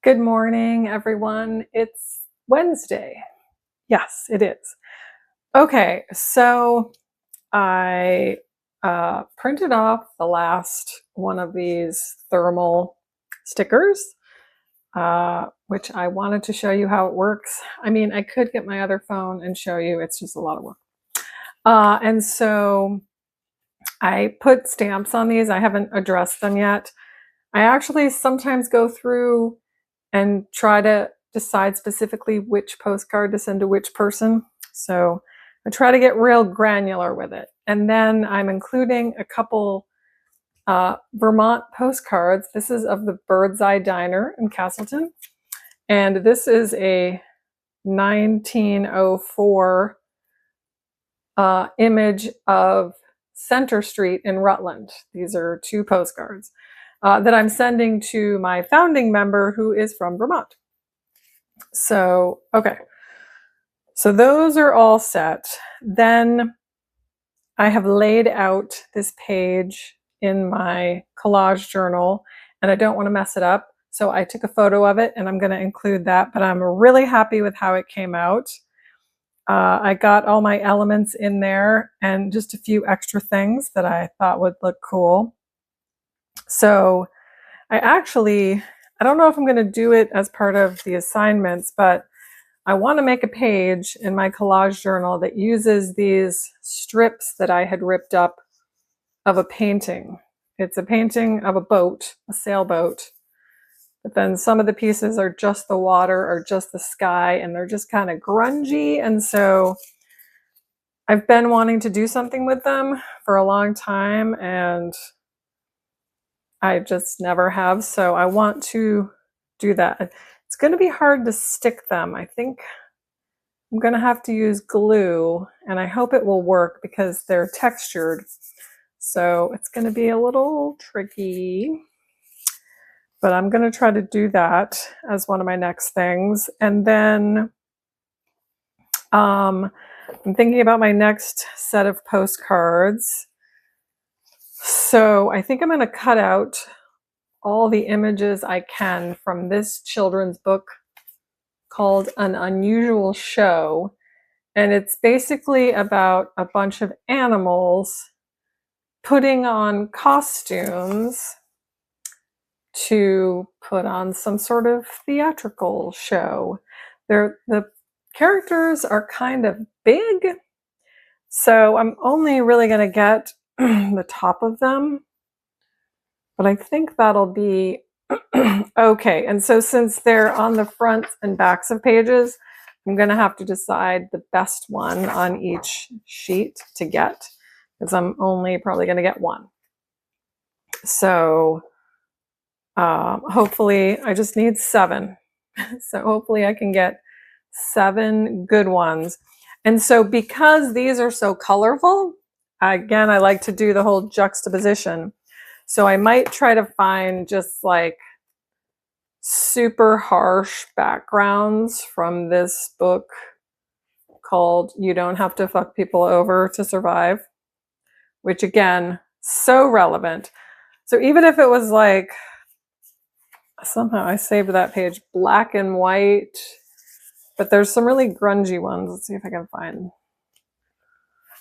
Good morning, everyone. It's Wednesday. Yes, it is. Okay, so I printed off the last one of these thermal stickers, which I wanted to show you how it works. I mean, I could get my other phone and show you. It's just a lot of work. And so I put stamps on these. I haven't addressed them yet. I actually sometimes go through and try to decide specifically which postcard to send to which person. So I try to get real granular with it. And then I'm including a couple Vermont postcards. This is of the Bird's Eye Diner in Castleton. And this is a 1904 image of Center Street in Rutland. These are two postcards that I'm sending to my founding member who is from Vermont. So, okay. So those are all set. Then I have laid out this page in my collage journal and I don't want to mess it up. So I took a photo of it and I'm going to include that, but I'm really happy with how it came out. I got all my elements in there and just a few extra things that I thought would look cool. So I don't know if I'm going to do it as part of the assignments, but I want to make a page in my collage journal that uses these strips that I had ripped up of a painting. It's a painting of a boat, a sailboat, but then some of the pieces are just the water or just the sky, and they're just kind of grungy. And so I've been wanting to do something with them for a long time, and I just never have. So I want to do that. It's going to be hard to stick them. I think I'm going to have to use glue, and I hope it will work because they're textured. So it's going to be a little tricky, but I'm going to try to do that as one of my next things. And then I'm thinking about my next set of postcards. So I think I'm going to cut out all the images I can from this children's book called An Unusual Show. And it's basically about a bunch of animals putting on costumes to put on some sort of theatrical show. The characters are kind of big, so I'm only really going to get the top of them, but I think that'll be okay. And so since they're on the fronts and backs of pages, I'm going to have to decide the best one on each sheet to get, because I'm only probably going to get one. So hopefully I just need 7. So hopefully I can get 7 good ones. And so because these are so colorful, again, I like to do the whole juxtaposition. So I might try to find just like super harsh backgrounds from this book called You Don't Have to Fuck People Over to Survive, which again, so relevant. So even if it was like, somehow I saved that page black and white, but there's some really grungy ones. Let's see if I can find.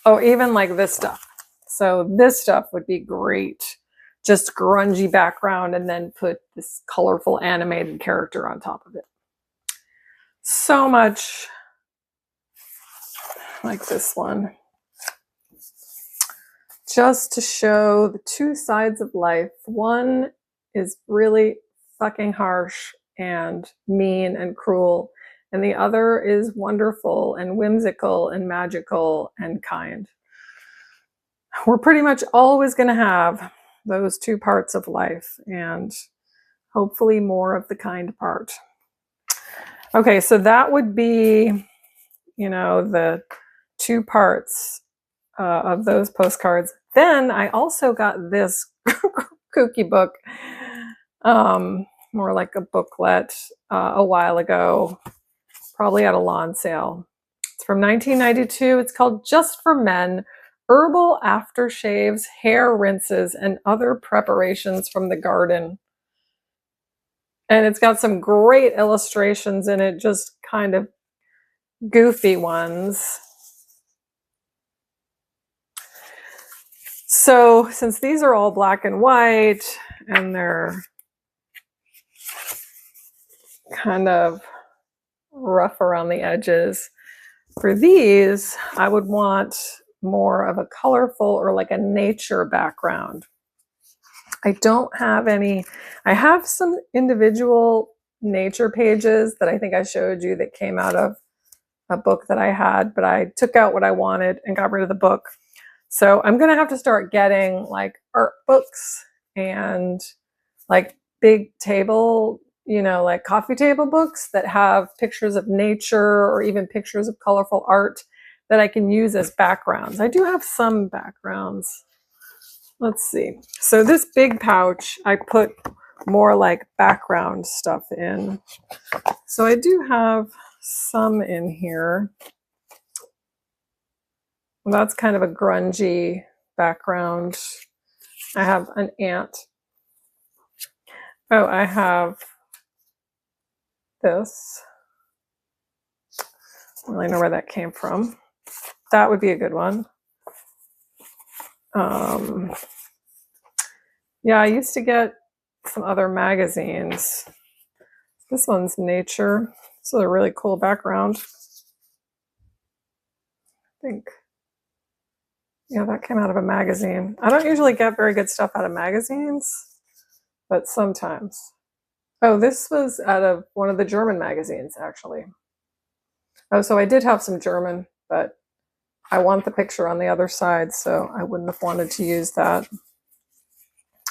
Oh, even like this stuff. So this stuff would be great. Just grungy background and then put this colorful animated character on top of it. So much like this one. Just to show the two sides of life. One is really fucking harsh and mean and cruel, and the other is wonderful and whimsical and magical and kind. We're pretty much always going to have those two parts of life, and hopefully more of the kind part. Okay, so that would be, the 2 parts of those postcards. Then I also got this kooky book, more like a booklet, a while ago, probably at a lawn sale. It's from 1992. It's called Just for Men: Herbal Aftershaves, Hair Rinses, and Other Preparations from the Garden. And it's got some great illustrations in it, just kind of goofy ones. So since these are all black and white and they're kind of rough around the edges, for these, I would want more of a colorful or like a nature background. I don't have any. I have some individual nature pages that I think I showed you that came out of a book that I had, but I took out what I wanted and got rid of the book. So I'm going to have to start getting like art books and like big table, you know, like coffee table books that have pictures of nature or even pictures of colorful art that I can use as backgrounds. I do have some backgrounds. Let's see. So this big pouch, I put more like background stuff in. So I do have some in here. Well, that's kind of a grungy background. I have an ant. Oh, I have this. I don't really know where that came from. That would be a good one. Yeah, I used to get some other magazines. This one's Nature. This is a really cool background. I think. Yeah, that came out of a magazine. I don't usually get very good stuff out of magazines, but sometimes. Oh, this was out of one of the German magazines, actually. Oh, so I did have some German, but I want the picture on the other side, so I wouldn't have wanted to use that.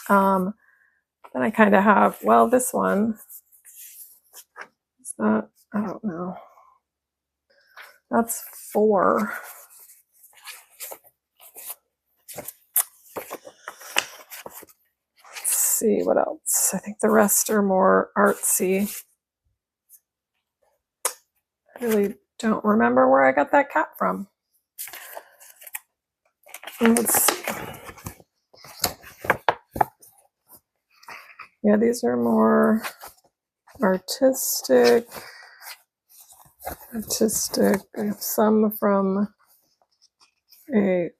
Then I kind of have, well, this one. Is that? I don't know. That's 4. Let's see what else. I think the rest are more artsy. I really don't remember where I got that cat from. Let's see. Yeah, these are more artistic. I have some from a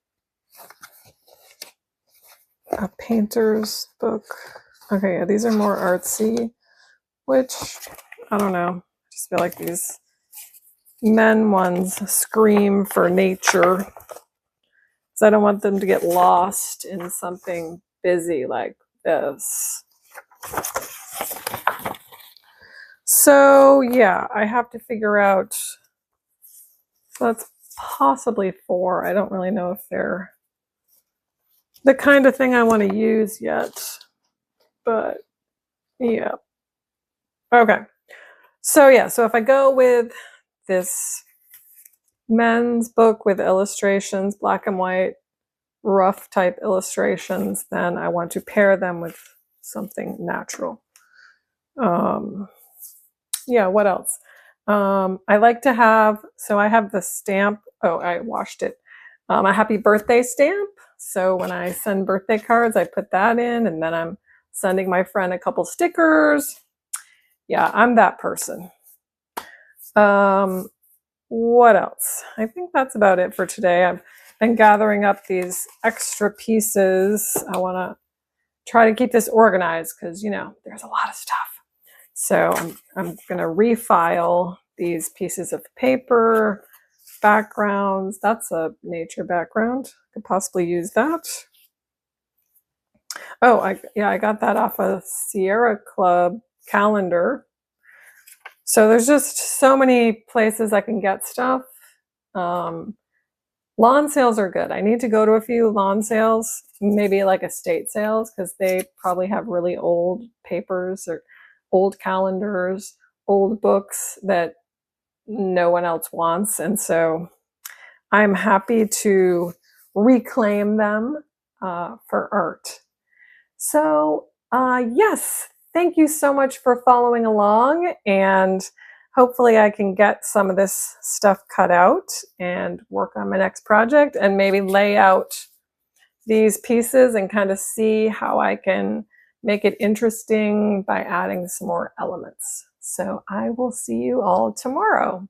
painter's book. Okay, yeah, these are more artsy, which I don't know. I just feel like these men ones scream for nature. So I don't want them to get lost in something busy like this. So yeah, I have to figure out. So that's possibly 4. I don't really know if they're the kind of thing I want to use yet, but yeah. Okay. So yeah, so if I go with this men's book with illustrations, black and white, rough type illustrations, then I want to pair them with something natural. Yeah, what else? I like to have, so I have the stamp. Oh, I washed it. A happy birthday stamp. So when I send birthday cards, I put that in, and then I'm sending my friend a couple stickers. Yeah, I'm that person. What else? I think that's about it for today. I've been gathering up these extra pieces. I want to try to keep this organized because, you know, there's a lot of stuff. So I'm going to refile these pieces of paper, backgrounds. That's a nature background. Could possibly use that. Oh, I got that off a Sierra Club calendar. So there's just so many places I can get stuff. Lawn sales are good. I need to go to a few lawn sales, maybe like estate sales, because they probably have really old papers or old calendars, old books that no one else wants. And so I'm happy to reclaim them for art. So yes, thank you so much for following along, and hopefully I can get some of this stuff cut out and work on my next project and maybe lay out these pieces and kind of see how I can make it interesting by adding some more elements. So I will see you all tomorrow.